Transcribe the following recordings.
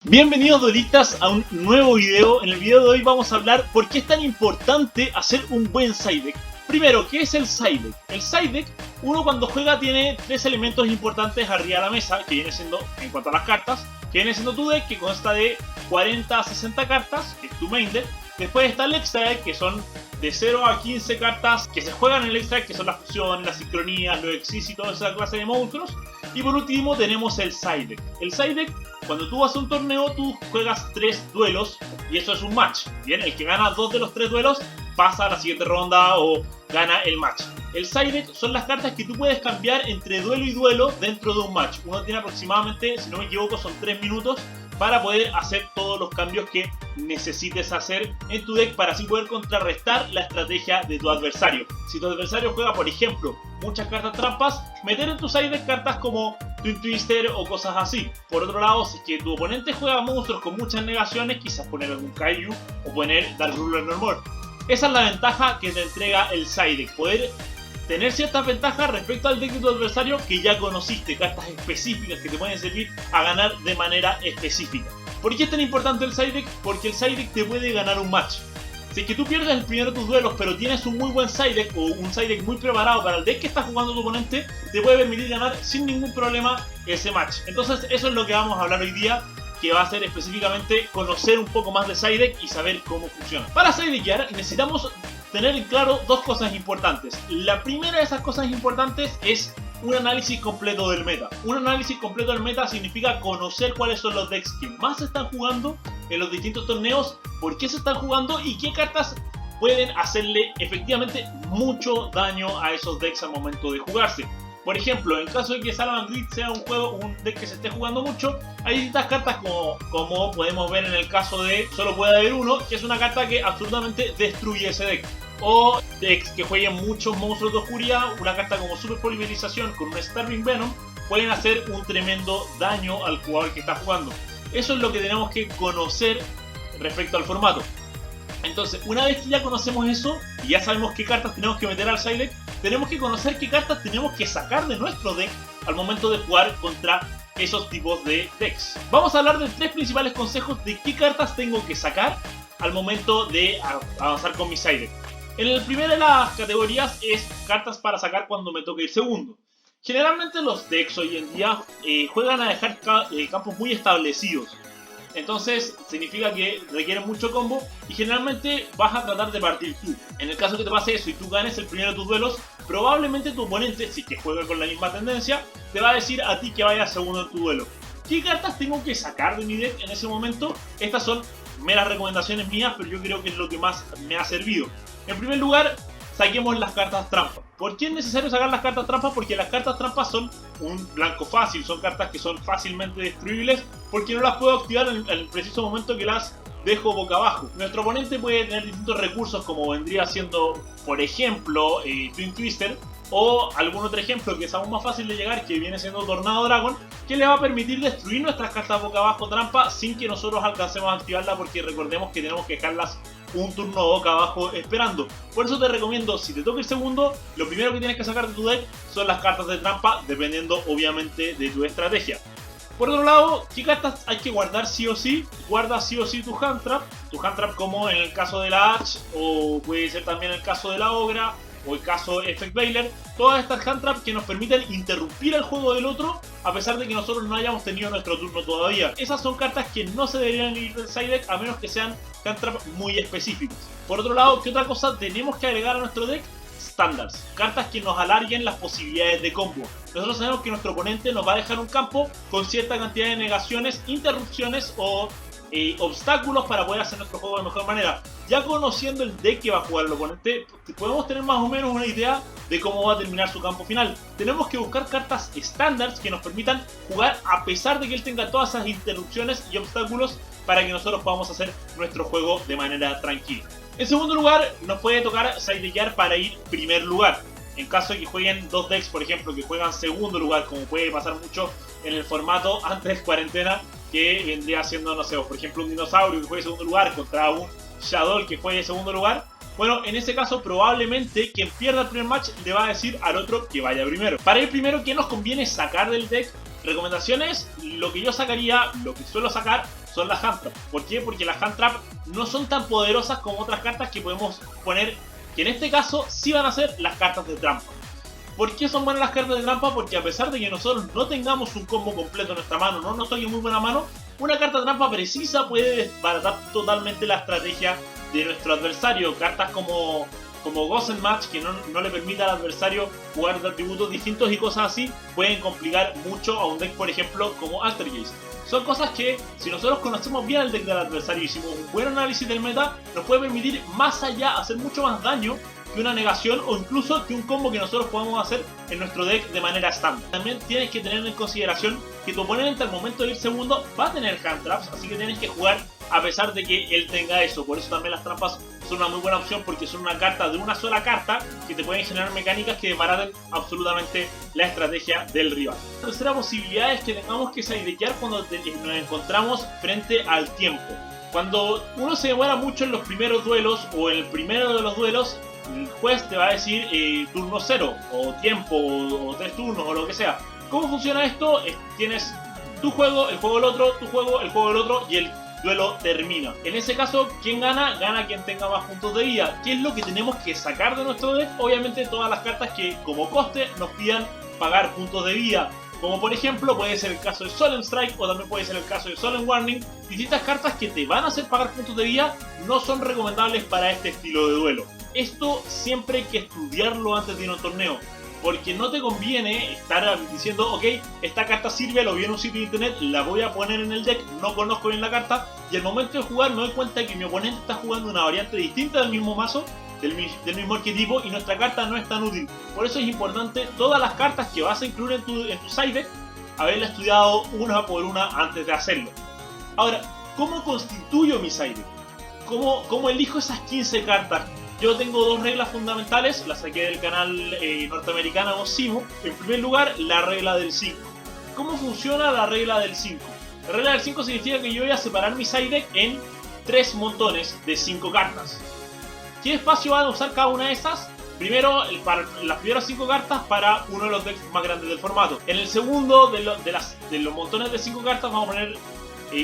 Bienvenidos duelistas a un nuevo video. En el video de hoy vamos a hablar por qué es tan importante hacer un buen side deck. Primero, ¿qué es el side deck? El side deck, uno cuando juega tiene tres elementos importantes arriba de la mesa, que viene siendo, en cuanto a las cartas, que viene siendo tu deck, que consta de 40 a 60 cartas, que es tu main deck. Después está el extra deck, que son de 0 a 15 cartas que se juegan en el extra deck, que son las fusiones, las sincronías, los exis y toda esa clase de monstruos. Y por último tenemos el side deck. El side deck, cuando tú vas a un torneo, tú juegas 3 duelos y eso es un match. Bien, el que gana 2 de los 3 duelos pasa a la siguiente ronda o gana el match. El side deck son las cartas que tú puedes cambiar entre duelo y duelo dentro de un match. Uno tiene aproximadamente, si no me equivoco, son 3 minutos para poder hacer todos los cambios que necesites hacer en tu deck para así poder contrarrestar la estrategia de tu adversario. Si tu adversario juega, por ejemplo, muchas cartas trampas, meter en tu side deck cartas como Twin Twister o cosas así. Por otro lado, si es que tu oponente juega monstruos con muchas negaciones, quizás poner algún Kaiju o poner Dark Ruler No More. Esa es la ventaja que te entrega el side deck, poder tener ciertas ventajas respecto al deck de tu adversario que ya conociste, cartas específicas que te pueden servir a ganar de manera específica. ¿Por qué es tan importante el side deck? Porque el side deck te puede ganar un match. Si es que tú pierdes el primero de tus duelos, pero tienes un muy buen side deck o un side deck muy preparado para el deck que está jugando tu oponente, te puede permitir ganar sin ningún problema ese match. Entonces eso es lo que vamos a hablar hoy día, que va a ser específicamente conocer un poco más de side deck y saber cómo funciona. Para side deckear necesitamos tener en claro dos cosas importantes. La primera de esas cosas importantes es un análisis completo del meta. Un análisis completo del meta significa conocer cuáles son los decks que más se están jugando en los distintos torneos, por qué se están jugando y qué cartas pueden hacerle efectivamente mucho daño a esos decks al momento de jugarse. Por ejemplo, en caso de que Salvan Grid sea un deck que se esté jugando mucho, hay distintas cartas como podemos ver en el caso de Solo Puede Haber Uno, que es una carta que absolutamente destruye ese deck. O decks que jueguen muchos monstruos de oscuridad, una carta como Super Polimerización con un Starving Venom, pueden hacer un tremendo daño al jugador que está jugando. Eso es lo que tenemos que conocer respecto al formato. Entonces, una vez que ya conocemos eso y ya sabemos qué cartas tenemos que meter al side deck, tenemos que conocer qué cartas tenemos que sacar de nuestro deck al momento de jugar contra esos tipos de decks. Vamos a hablar de 3 principales consejos de qué cartas tengo que sacar al momento de avanzar con mi side deck. El primero de las categorías es cartas para sacar cuando me toque ir segundo. Generalmente los decks hoy en día juegan a dejar campos muy establecidos. Entonces significa que requieren mucho combo y generalmente vas a tratar de partir tú. En el caso que te pase eso y tú ganes el primero de tus duelos, probablemente tu oponente, si que juega con la misma tendencia, te va a decir a ti que vayas segundo en tu duelo. ¿Qué cartas tengo que sacar de mi deck en ese momento? Estas son meras recomendaciones mías, pero yo creo que es lo que más me ha servido. En primer lugar, saquemos las cartas trampas. ¿Por qué es necesario sacar las cartas trampas? Porque las cartas trampas son un blanco fácil, son cartas que son fácilmente destruibles porque no las puedo activar en el preciso momento que las dejo boca abajo. Nuestro oponente puede tener distintos recursos como vendría siendo, por ejemplo, Twin Twister o algún otro ejemplo que es aún más fácil de llegar, que viene siendo Tornado Dragon, que le va a permitir destruir nuestras cartas boca abajo trampa sin que nosotros alcancemos a activarla, porque recordemos que tenemos que dejarlas un turno boca abajo esperando. Por eso te recomiendo, si te toca el segundo, lo primero que tienes que sacar de tu deck son las cartas de trampa, dependiendo obviamente de tu estrategia. Por otro lado, ¿qué cartas hay que guardar sí o sí? Guarda sí o sí tu hand trap como en el caso de la Ash, o puede ser también el caso de la Ogra, o el caso Effect Veiler. Todas estas hand traps que nos permiten interrumpir el juego del otro a pesar de que nosotros no hayamos tenido nuestro turno todavía. Esas son cartas que no se deberían ir del side deck a menos que sean hand traps muy específicas. Por otro lado, ¿qué otra cosa tenemos que agregar a nuestro deck? Standards, cartas que nos alarguen las posibilidades de combo. Nosotros sabemos que nuestro oponente nos va a dejar un campo con cierta cantidad de negaciones, interrupciones o obstáculos para poder hacer nuestro juego de mejor manera. Ya conociendo el deck que va a jugar el oponente, podemos tener más o menos una idea de cómo va a terminar su campo final. Tenemos que buscar cartas standards que nos permitan jugar a pesar de que él tenga todas esas interrupciones y obstáculos para que nosotros podamos hacer nuestro juego de manera tranquila. En segundo lugar, nos puede tocar side deckear para ir primer lugar. En caso de que jueguen dos decks, por ejemplo, que juegan segundo lugar, como puede pasar mucho en el formato antes de cuarentena, que vendría siendo, no sé, por ejemplo, un dinosaurio que juegue segundo lugar contra un Shadow que juegue segundo lugar. Bueno, en ese caso probablemente quien pierda el primer match le va a decir al otro que vaya primero. Para ir primero, ¿qué nos conviene sacar del deck? Recomendaciones, lo que yo sacaría, lo que suelo sacar son las hand trap. ¿Por qué? Porque las hand trap no son tan poderosas como otras cartas que podemos poner, que en este caso sí van a ser las cartas de trampa. ¿Por qué son buenas las cartas de trampa? Porque a pesar de que nosotros no tengamos un combo completo en nuestra mano, no nos toque muy buena mano, una carta de trampa precisa puede desbaratar totalmente la estrategia de nuestro adversario. Cartas como Gozen Match, que no le permita al adversario jugar de atributos distintos y cosas así, pueden complicar mucho a un deck, por ejemplo, como Altergeist. Son cosas que, si nosotros conocemos bien el deck del adversario y hicimos un buen análisis del meta, nos puede permitir más allá hacer mucho más daño que una negación o incluso que un combo que nosotros podamos hacer en nuestro deck de manera estándar. También tienes que tener en consideración que tu oponente al momento de ir segundo va a tener hand traps, así que tienes que jugar a pesar de que él tenga eso. Por eso también las trampas son una muy buena opción, porque son una carta de una sola carta que te pueden generar mecánicas que desbaraten absolutamente la estrategia del rival. La tercera posibilidad es que tengamos que sidequear cuando nos encontramos frente al tiempo. Cuando uno se demora mucho en los primeros duelos o en el primero de los duelos, el juez te va a decir turno 0 o tiempo o 3 turnos o lo que sea. ¿Cómo funciona esto? Tienes tu juego, el juego del otro, tu juego, el juego del otro y el duelo termina. En ese caso, ¿quién gana? Gana quien tenga más puntos de vida. ¿Qué es lo que tenemos que sacar de nuestro deck? Obviamente todas las cartas que como coste nos pidan pagar puntos de vida. Como por ejemplo puede ser el caso de Solemn Strike o también puede ser el caso de Solemn Warning. Distintas cartas que te van a hacer pagar puntos de vida no son recomendables para este estilo de duelo. Esto siempre hay que estudiarlo antes de ir a un torneo, porque no te conviene estar diciendo, ok, esta carta sirve, lo vi en un sitio de internet, la voy a poner en el deck, no conozco bien la carta, y al momento de jugar me doy cuenta que mi oponente está jugando una variante distinta del mismo mazo, del mismo arquetipo, y nuestra carta no es tan útil. Por eso es importante todas las cartas que vas a incluir en tu side deck, haberla estudiado una por una antes de hacerlo. Ahora, ¿cómo constituyo mi side deck? ¿Cómo elijo esas 15 cartas? Yo tengo dos reglas fundamentales, las saqué del canal norteamericano Simo. En primer lugar, la regla del 5. ¿Cómo funciona la regla del 5? La regla del 5 significa que yo voy a separar mi side deck en 3 montones de 5 cartas. ¿Qué espacio van a usar cada una de esas? Primero, para las primeras 5 cartas para uno de los decks más grandes del formato. En el segundo de los montones de 5 cartas vamos a poner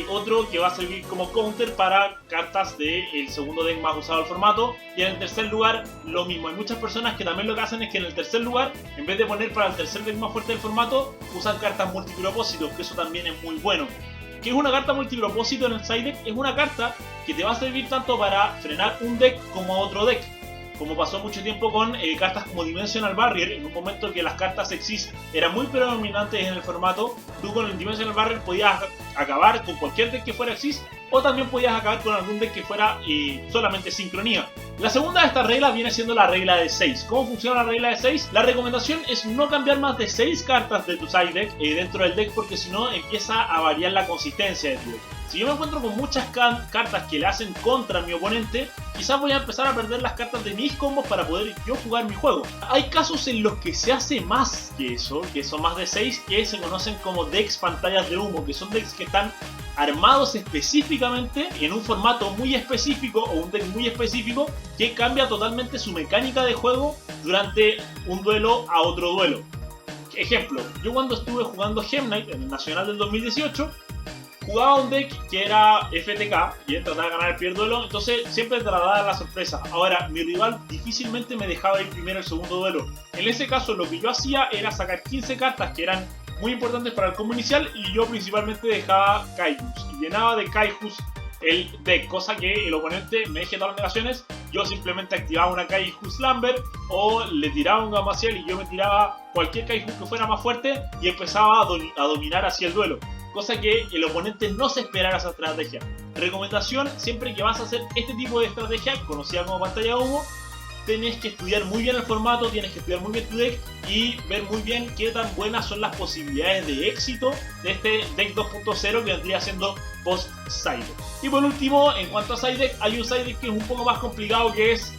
otro que va a servir como counter para cartas del segundo deck más usado del formato. Y en el tercer lugar lo mismo. Hay muchas personas que también lo que hacen es que en el tercer lugar, en vez de poner para el tercer deck más fuerte del formato, usan cartas multipropósitos, que eso también es muy bueno. ¿Qué es una carta multipropósito en el side deck? Es una carta que te va a servir tanto para frenar un deck como a otro deck, como pasó mucho tiempo con cartas como Dimensional Barrier. En un momento que las cartas Exist eran muy predominantes en el formato, tú con el Dimensional Barrier podías acabar con cualquier deck que fuera Exist, o también podías acabar con algún deck que fuera solamente sincronía. La segunda de estas reglas viene siendo la regla de 6. ¿Cómo funciona la regla de 6? La recomendación es no cambiar más de 6 cartas de tu side deck dentro del deck, porque si no empieza a variar la consistencia de tu deck. Si yo me encuentro con muchas cartas que le hacen contra a mi oponente, quizás voy a empezar a perder las cartas de mis combos para poder yo jugar mi juego. Hay casos en los que se hace más que eso, que son más de 6, que se conocen como decks pantallas de humo, que son decks que están armados específicamente en un formato muy específico o un deck muy específico que cambia totalmente su mecánica de juego durante un duelo a otro duelo. Ejemplo, yo cuando estuve jugando Gem Knight en el Nacional del 2018, jugaba un deck que era FTK y él trataba de ganar el primer duelo, entonces siempre trataba de dar la sorpresa. Ahora, mi rival difícilmente me dejaba ir primero el segundo duelo. En ese caso, lo que yo hacía era sacar 15 cartas que eran muy importantes para el combo inicial, y yo principalmente dejaba Kaijus y llenaba de Kaijus el deck, cosa que el oponente me deje todas las negaciones. Yo simplemente activaba una Kaijus Slumber o le tiraba un Gameciel y yo me tiraba cualquier Kaijus que fuera más fuerte y empezaba a dominar así el duelo, cosa que el oponente no se esperara esa estrategia. Recomendación: siempre que vas a hacer este tipo de estrategia, conocida como pantalla de humo, tienes que estudiar muy bien el formato, tienes que estudiar muy bien tu deck y ver muy bien qué tan buenas son las posibilidades de éxito de este deck 2.0 que vendría siendo post-side deck. Y por último, en cuanto a side deck, hay un side deck que es un poco más complicado, que es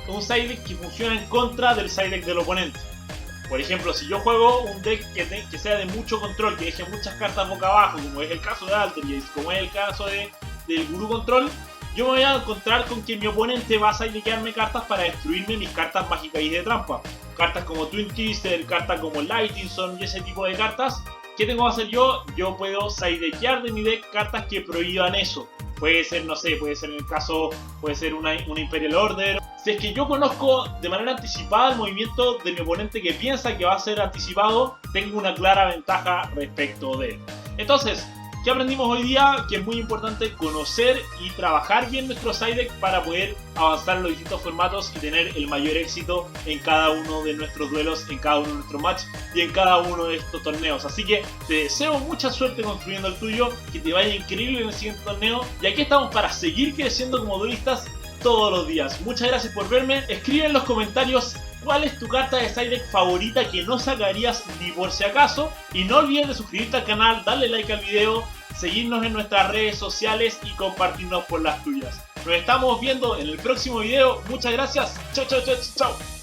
un side deck que funciona en contra del side deck del oponente. Por ejemplo, si yo juego un deck que sea de mucho control, que deje muchas cartas boca abajo, como es el caso de Altergeist, como es el caso del Guru Control, yo me voy a encontrar con que mi oponente va a sidequearme cartas para destruirme mis cartas mágicas y de trampa. Cartas como Twin Twister, cartas como Lightning Storm y ese tipo de cartas ¿Qué tengo que hacer yo? Yo puedo sidequear de mi deck cartas que prohíban eso. Puede ser, no sé, puede ser en el caso, puede ser una Imperial Order. Si es que yo conozco de manera anticipada el movimiento de mi oponente que piensa que va a ser anticipado, tengo una clara ventaja respecto de él. Entonces, ¿qué aprendimos hoy día? Que es muy importante conocer y trabajar bien nuestro side deck para poder avanzar en los distintos formatos y tener el mayor éxito en cada uno de nuestros duelos, en cada uno de nuestros matches y en cada uno de estos torneos. Así que te deseo mucha suerte construyendo el tuyo, que te vaya increíble en el siguiente torneo, y aquí estamos para seguir creciendo como duelistas todos los días. Muchas gracias por verme. Escribe en los comentarios cuál es tu carta de side deck favorita que no sacarías ni por si acaso, y no olvides de suscribirte al canal, darle like al video, seguirnos en nuestras redes sociales y compartirnos por las tuyas. Nos estamos viendo en el próximo video. Muchas gracias. Chao, chao, chao, chao.